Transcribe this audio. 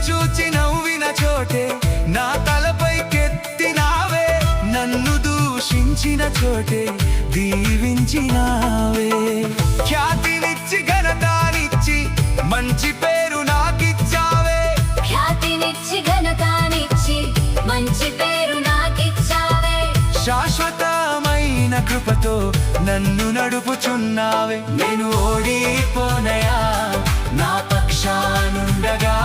చూచి నవ్విన చోటే నా తలపైకెత్తినావే, నన్ను దూషించిన చోటే దీవించినావే. ఖ్యాతినిచ్చి ఘనతానిచ్చి మంచి పేరు నాకిచ్చావే, ఖ్యాతినిచ్చి ఘనతానిచ్చి మంచి పేరు నాకిచ్చావే. శాశ్వతమైన కృపతో నన్ను నడుపుచున్నావే. నేను ఓడిపోనయా, నా పక్షానుండగా